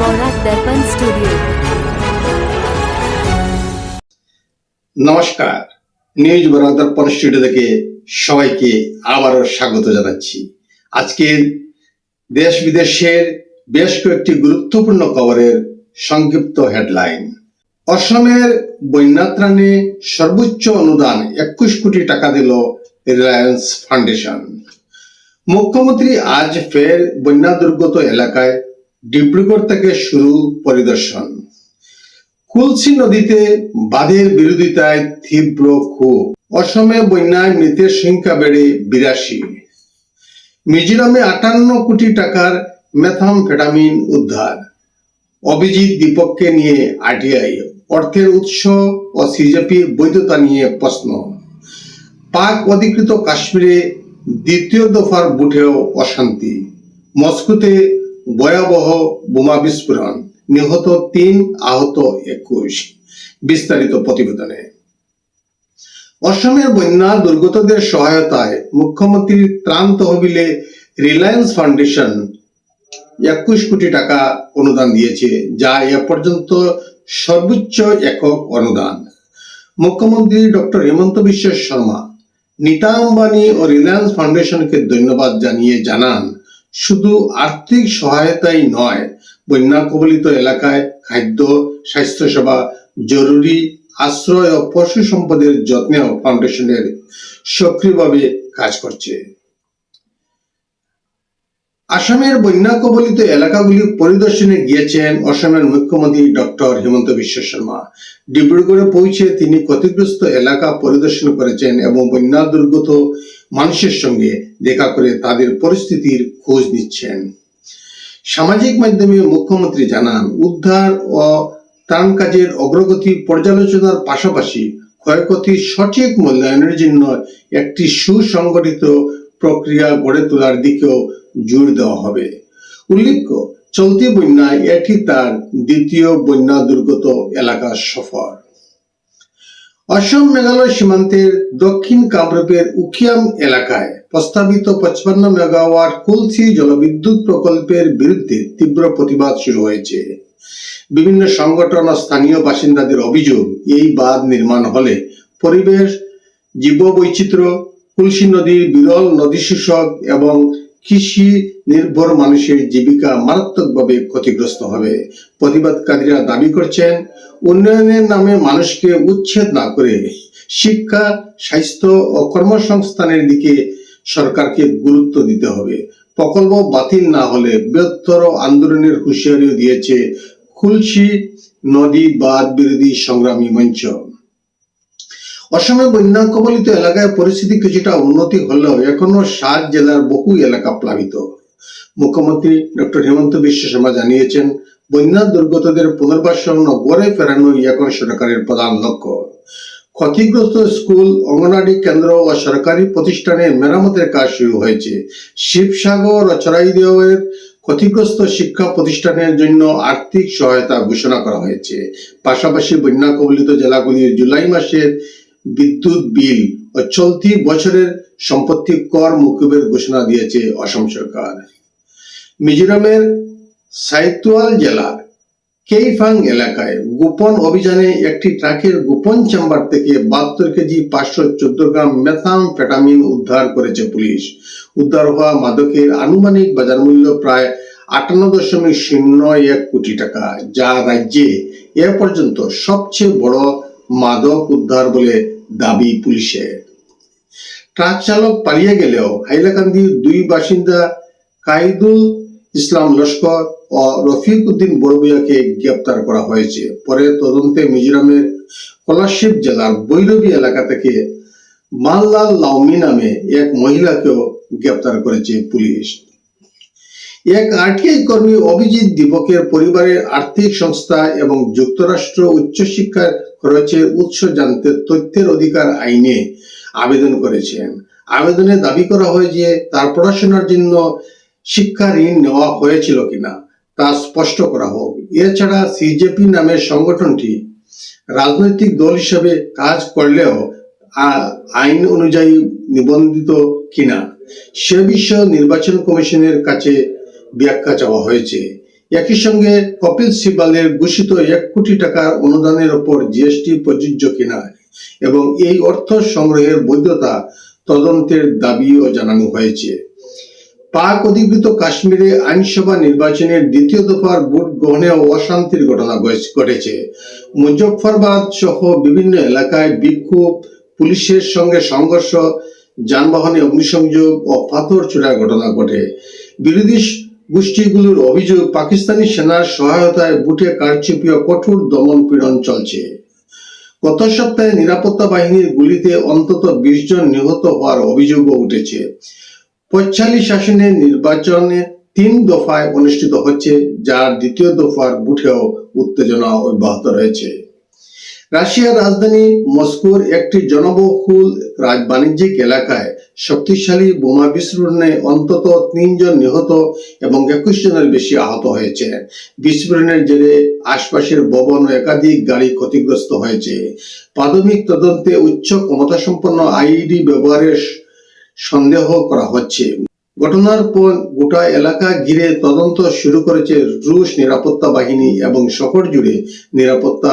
वोरा दर्पण स्टूडियो। নমস্কার, নিউজ বরা দর্পণ স্টুডিও থেকে সবাইকে আবারও স্বাগত জানাচ্ছি। আজকে দেশ বিদেশের বেশ কয়েকটি গুরুত্বপূর্ণ খবরের সংক্ষিপ্ত হেডলাইন। অসমের বন্যা ত্রাণে সর্বোচ্চ অনুদান 21 কোটি টাকা দিল রিলায়েন্স ফাউন্ডেশন। মুখ্যমন্ত্রী আজ ফের বন্যা দুর্গত এলাকায় ডিব্রুগড় থেকে শুরু পরিদর্শন। কুলসি নদীতে বাঁধের বিরোধিতায় তীব্র ক্ষোভ। অসমে বন্যায় মৃতের সংখ্যা বেড়ে 82। মিজোরামে 58 কোটি টাকার মেথামফেটামিন উদ্ধার। অভিজিৎ দীপককে নিয়ে আরটিআই, অর্থের উৎস ও সিজেপির বৈধতা নিয়ে প্রশ্ন। পাক অধিকৃত কাশ্মীরে দ্বিতীয় দফার বুথেও অশান্তি। মস্কোতে ভয়াবহ বোমা বিস্ফোরণ, নিহত 3, আহত 21। বিস্তারিত প্রতিবেদনে। অসমের বন্যা দুর্গতদের সহায়তায় মুখ্যমন্ত্রীর ত্রাণ তহবিলে রিলায়েন্স ফাউন্ডেশন 21 কোটি টাকা অনুদান দিয়েছে, যা এ পর্যন্ত সর্বোচ্চ একক অনুদান। মুখ্যমন্ত্রী ডক্টর হিমন্ত বিশ্ব শর্মা নীতা আম্বানি ও রিলায়েন্স ফাউন্ডেশনকে ধন্যবাদ জানিয়ে জানান, শুধু আর্থিক সহায়তাই নয়, বন্যা কবলিত এলাকায় খাদ্য, স্বাস্থ্যসেবা, জরুরি আশ্রয় ও পশু সম্পদের যত্নেও ফাউন্ডেশনের সক্রিয়ভাবে কাজ করছে। আসামের বন্যা কবলিত এলাকাগুলি পরিদর্শনে গিয়েছেন অসমের মুখ্যমন্ত্রী ডক্টর হিমন্ত বিশ্ব শর্মা। ডিব্রুগড়ে পৌঁছে তিনি ক্ষতিগ্রস্ত এলাকা পরিদর্শন করেছেন এবং বন্যা দুর্গত মানুষের সঙ্গে দেখা করে তাদের পরিস্থিতির খোঁজ নিচ্ছেন। সামাজিক মাধ্যমে মুখ্যমন্ত্রী জানান, উদ্ধার ও ত্রাণ কাজের অগ্রগতি পর্যালোচনার পাশাপাশি ক্ষয়ক্ষতির সঠিক মূল্যায়নের জন্য একটি সুসংগঠিত প্রক্রিয়া গড়ে তোলার দিকেও জোর দেওয়া হবে। উল্লেখ্য, চলতি বন্যায় এটি তার দ্বিতীয় বন্যা দুর্গত এলাকার সফর। অসম মেঘালয় সীমান্তের দক্ষিণ কামরূপের উখিয়াম এলাকায় প্রস্তাবিত 55 মেগাওয়াট কুলসি জলবিদ্যুৎ প্রকল্পের বিরুদ্ধে তীব্র প্রতিবাদ শুরু হয়েছে। বিভিন্ন সংগঠন ও স্থানীয় বাসিন্দাদের অভিযোগ, এই বাঁধ নির্মাণ হলে পরিবেশ, জীববৈচিত্র্য, কুলসি নদীর বিরল নদীসূচক এবং কৃষি নির্ভর মানুষের জীবিকা মারাত্মকভাবে ক্ষতিগ্রস্ত হবে। প্রতিবাদকারীরা দাবি করছেন, উন্নয়নের নামে মানুষকে উচ্ছেদ না করে শিক্ষা, স্বাস্থ্য ও কর্মসংস্থানের দিকে সরকারকে গুরুত্ব দিতে হবে। প্রকল্প বাতিল না হলে বৃহত্তর আন্দোলনের হুঁশিয়ারিও দিয়েছে কুলসি নদী বাঁধ বিরোধী সংগ্রামী মঞ্চ। অসমে বন্যা কবলিত এলাকায় পরিস্থিতি কিছুটা উন্নতি হলেও এখনো 7 জেলার বহু এলাকা প্লাবিত। মুখ্যমন্ত্রী ডক্টর হিমন্ত বিশ্ব শর্মা জানিয়েছেন, বন্যা দুর্গতদের পুনর্বাসন ও গড়ে ফেরানোই এখন সরকারের প্রধান লক্ষ্য। ক্ষতিগ্রস্ত স্কুল, অঙ্গনওয়াড়ি কেন্দ্র ও সরকারি প্রতিষ্ঠানের মেরামতের কাজ শুরু হয়েছে। শিবসাগর ও চড়াইদেওয়ের ক্ষতিগ্রস্ত শিক্ষা প্রতিষ্ঠানের জন্য আর্থিক সহায়তা ঘোষণা করা হয়েছে। পাশাপাশি বন্যা কবলিত জেলাগুলির জুলাই মাসের বিদ্যুৎ বিল ও চলতি বছরের সম্পত্তি কর মকুবের ঘোষণা দিয়েছে অসম সরকার। মিজোরামের সাইতুয়াল জেলার কেইফাং এলাকায় গোপন অভিযানে একটি ট্রাকের গোপন চেম্বার থেকে 72 কেজি 514 গ্রাম মেথামফেটামিন উদ্ধার করেছে পুলিশ। উদ্ধার হওয়া মাদকের আনুমানিক বাজার মূল্য প্রায় 58.01 কোটি টাকা, যা রাজ্যে এ পর্যন্ত সবচেয়ে বড় মাদক উদ্ধার বলে দাবি পুলিশের। ট্রাক চালক পালিয়ে গেলেও হাইলাকান্দির 2 বাসিন্দা কাইদুল ইসলাম লস্কর ও রফিক উদ্দিন বড়ভূয়াকে গ্রেপ্তার করা হয়েছে। পরে তদন্তে মিজোরামের কোলাশিব জেলার বৈরবী এলাকা থেকে মানলাল লাউমি নামে এক মহিলাকেও গ্রেপ্তার করেছে পুলিশ। এক আরটিআই কর্মী অভিজিৎ দীপকের পরিবারের আর্থিক সংস্থা এবং যুক্তরাষ্ট্র উচ্চশিক্ষার খরচের উৎস জানতে তথ্যের অধিকার আইনে আবেদন করেছেন। আবেদনে দাবি করা হয় যে তার পড়াশোনার জন্য শিক্ষা ঋণ নেওয়া হয়েছিল কিনা তা স্পষ্ট করা হোক। এছাড়া সিজেপি নামের সংগঠনটি রাজনৈতিক দল হিসেবে কাজ করলেও আইন অনুযায়ী নিবন্ধিত কিনা সে বিষয়ে নির্বাচন কমিশনের কাছে ব্যাখ্যা চাওয়া হয়েছে। একই সঙ্গে কপিল সিবালের ঘোষিত 1 কোটি টাকার অনুদানের ওপর জিএসটি প্রযোজ্য কিনা এবং এই অর্থ সংগ্রহের বৈধতা তদন্তের দাবিও জানানো হয়েছে। পাক অধিকৃত কাশ্মীরে আইনসভা নির্বাচনের দ্বিতীয় দফার ভোট গ্রহণে অশান্তির ঘটনা ঘটেছে। মুজফ্ফরবাদ সহ বিভিন্ন এলাকায় বিক্ষোভ, পুলিশের সঙ্গে সংঘর্ষ, যানবাহনে অগ্নিসংযোগ ও পাথর ছোড়ার ঘটনা ঘটে। বিরোধী গোষ্ঠীগুলোর অভিযোগ, পাকিস্তানি সেনার সহায়তায় ভোটে কারচুপি ও কঠোর দমন পীড়ন চলছে। গত সপ্তাহে নিরাপত্তা বাহিনীর গুলিতে অন্তত 20 জন নিহত হওয়ার অভিযোগও উঠেছে। পচ্ছালি শাসনের নির্বাচনে 3 দফায় অনুষ্ঠিত হচ্ছে, যার দ্বিতীয় দফার ভোটেও উত্তেজনা অব্যাহত রয়েছে। রাশিয়ার রাজধানী মস্কোর একটি জনবহুল বাণিজ্যিক এলাকায় শক্তিশালী বোমা বিস্ফোরণে অন্তত 3 জন নিহত এবং 21 জনের বেশি আহত হয়েছে। বিস্ফোরণের জেরে আশপাশের ভবন ও একাধিক গাড়ি ক্ষতিগ্রস্ত হয়েছে। প্রাথমিক তদন্তে উচ্চ ক্ষমতাসম্পন্ন আইইডি ব্যবহারের সন্দেহ করা হচ্ছে। ঘটনার পর গোটা এলাকা ঘিরে তদন্ত শুরু করেছে রুশ নিরাপত্তা বাহিনী এবং শহর জুড়ে নিরাপত্তা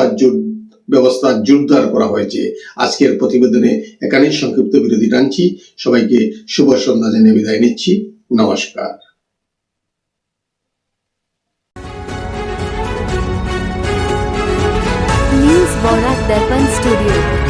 ব্যবস্থা জোরদার করা হয়েছে। আজকের প্রতিবেদনে এখানেই সংক্ষিপ্ত বিরতি টানছি। সবাইকে শুভ সন্ধ্যা জানিয়ে বিদায় নিচ্ছি। নমস্কার। न्यूज़ वॉरा दर्पण स्टूडियो।